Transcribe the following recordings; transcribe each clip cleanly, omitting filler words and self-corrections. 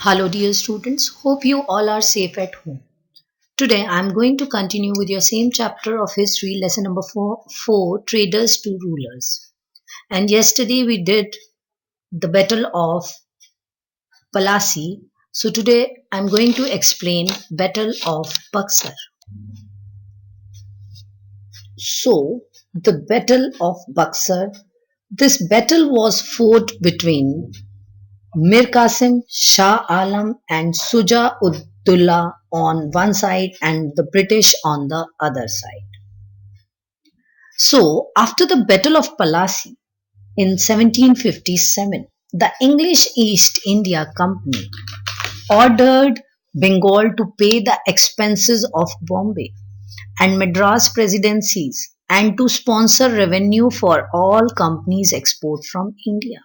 Hello, dear students. Hope you all are safe at home. Today, I am going to continue with your same chapter of history, lesson number 4 Traders to Rulers. And yesterday, we did the Battle of Palasi. So, today, I am going to explain Battle of Buxar. So, the Battle of Buxar. This battle was fought between Mir Qasim, Shah Alam and Suja Uddullah on one side and the British on the other side. So, after the Battle of Palasi in 1757, the English East India Company ordered Bengal to pay the expenses of Bombay and Madras presidencies and to sponsor revenue for all companies' export from India.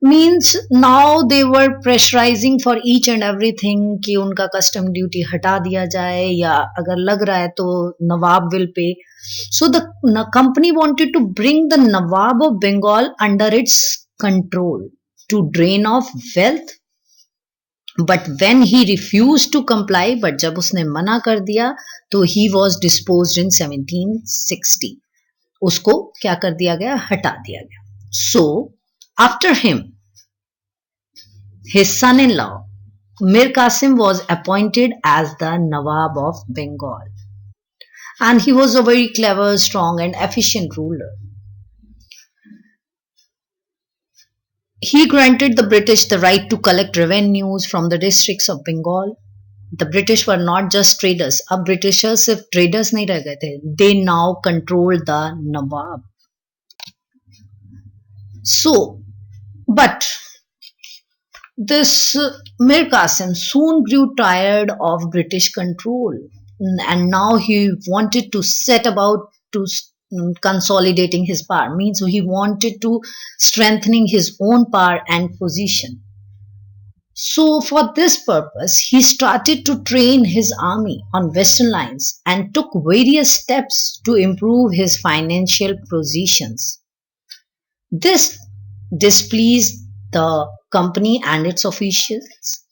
Means now they were pressurising for each and everything कि उनका custom duty हटा दिया जाए या अगर लग रहा है तो nawab will pay so the company wanted to bring the nawab of Bengal under its control to drain off wealth but when he refuse to comply but जब उसने मना कर दिया तो ही वॉज डिस्पोज्ड इन 1760 उसको क्या कर दिया गया हटा दिया गया सो after him, his son-in-law, Mir Qasim was appointed as the Nawab of Bengal. And he was a very clever, strong and efficient ruler. He granted the British the right to collect revenues from the districts of Bengal. The British were not just traders. अब Britishers सिर्फ traders नहीं रह गए थे. They now controlled the Nawab. So, but this Mir Qasim soon grew tired of British control and now he wanted to set about to consolidating his power means he wanted to strengthening his own power and position. So for this purpose he started to train his army on western lines and took various steps to improve his financial positions. This displeased the company and its officials.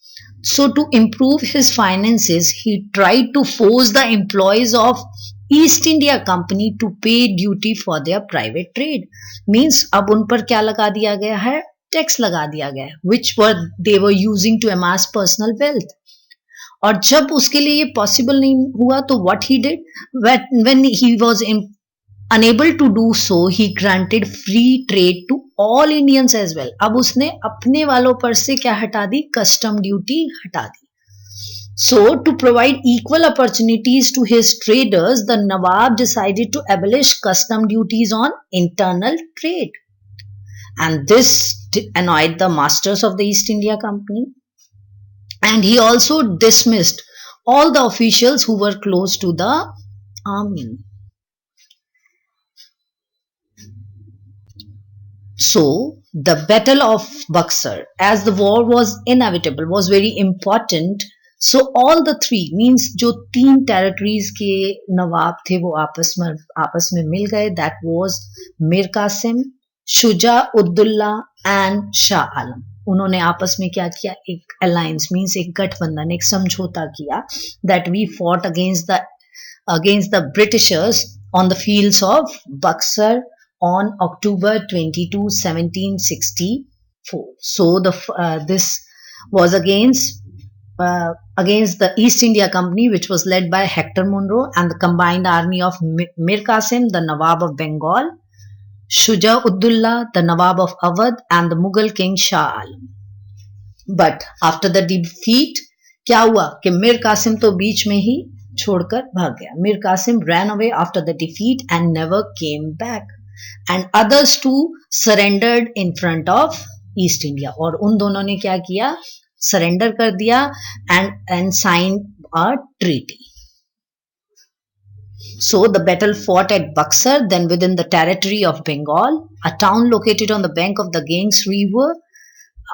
So, to improve his finances, he tried to force the employees of East India Company to pay duty for their private trade. Means अब उन पर क्या लगा दिया गया है tax लगा दिया गया है which were they were using to amass personal wealth. और जब उसके लिए ये पॉसिबल नहीं हुआ तो what he did when he was unable to do so he granted free trade to all Indians as well. अब उसने अपने वालों पर से क्या हटा दी कस्टम ड्यूटी हटा दी. So to provide equal opportunities to his traders the Nawab decided to abolish custom duties on internal trade and this annoyed the masters of the East India Company and he also dismissed all the officials who were close to the army. So, the Battle of Buxar, as the war was inevitable, was very important. So, all the three means जो तीन territories के नवाब थे वो आपस में मिल गए. That was Mir Qasim, Shuja Uddullah and Shah Alam. उन्होंने आपस में क्या किया एक alliance means एक गठबंधन एक समझौता किया that we fought against the Britishers on the fields of Buxar on October 22, 1764. So this was against the East India Company, which was led by Hector Munro and the combined army of Mir Qasim, the Nawab of Bengal, Shuja Uddullah, the Nawab of Awadh, and the Mughal king Shah Alam. But after the defeat, क्या हुआ कि Mir Qasim तो बीच में ही छोड़कर भाग गया. Mir Qasim ran away after the defeat and never came back. And others too surrendered in front of East India. और उन दोनों ने क्या किया surrender कर दिया and signed a treaty. So the battle fought at Buxar, then within the territory of Bengal, a town located on the bank of the Ganges River,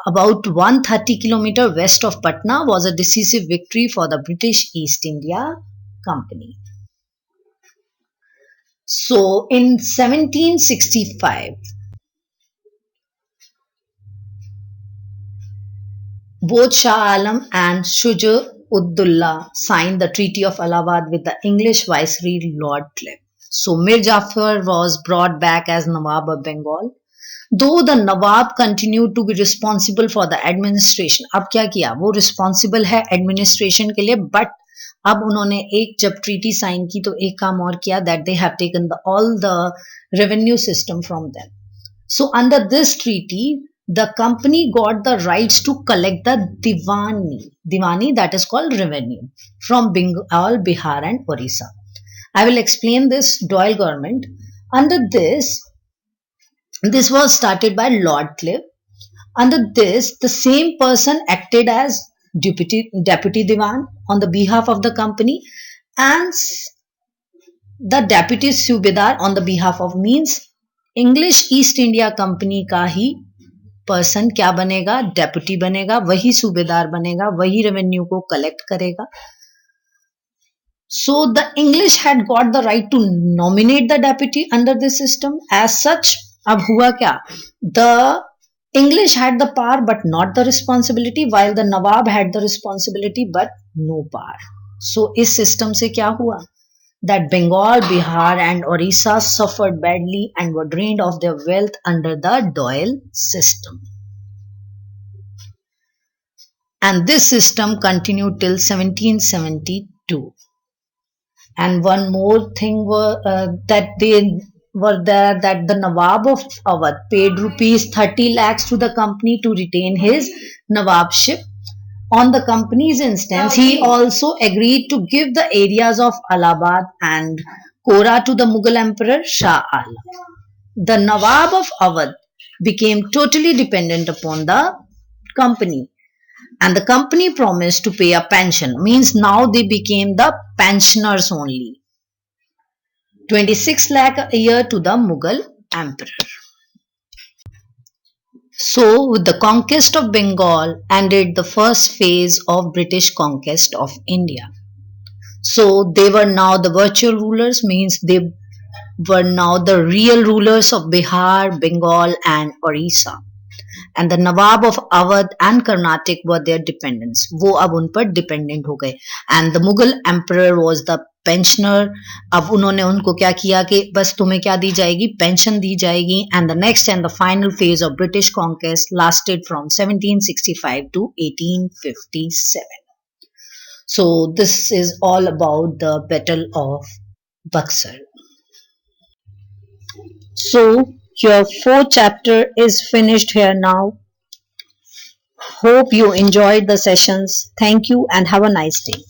about 130 km west of Patna, was a decisive victory for the British East India Company. So in 1765, Both Shah Alam and Shuja-ud-Dullah signed the Treaty of Allahabad with the English Viceroy Lord Clive. So Mir Jafar was brought back as Nawab of Bengal. Though the Nawab continued to be responsible for the administration. अब क्या किया? वो responsible है administration के लिए, but अब उन्होंने एक जब treaty sign की तो एक काम और किया, that they have taken all the revenue system from them. So under this treaty, the company got the rights to collect the Diwani that is called revenue from Bengal, Bihar and Orissa. I will explain this Doyle government. Under this was started by Lord Clive. Under this, the same person acted as deputy Diwan on the behalf of the company, and the deputy Subedar on the behalf of, means English east India company का ही person क्या बनेगा? Deputy बनेगा, वही सूबेदार बनेगा, वही revenue को collect करेगा. So the English had got the right to nominate the deputy under this system. As such, अब हुआ क्या? The English had the power but not the responsibility, while the Nawab had the responsibility but no power. So इस system से क्या हुआ? That Bengal, Bihar and Orissa suffered badly and were drained of their wealth under the Doyle system. And this system continued till 1772. And one more thing that they were there, that the Nawab of Awadh paid rupees 30 lakhs to the company to retain his Nawabship. On the company's instance, he also agreed to give the areas of Allahabad and Kora to the Mughal Emperor Shah Alam. The Nawab of Awadh became totally dependent upon the company, and the company promised to pay a pension, means now they became the pensioners only. 26 lakh a year to the Mughal Emperor. So, with the conquest of Bengal ended the first phase of British conquest of India. So, they were now the virtual rulers, means they were now the real rulers of Bihar, Bengal and Orissa. And the Nawab of Awadh and Carnatic were their dependents. वो अब उन पर dependent हो गए. And the Mughal emperor was the pensioner. अब उन्होंने उनको क्या किया कि बस तुम्हें क्या दी जाएगी? Pension दी जाएगी. And the next and the final phase of British conquest lasted from 1765 to 1857. So this is all about the Battle of Buxar. So your fourth chapter is finished here now. Hope you enjoyed the sessions. Thank you and have a nice day.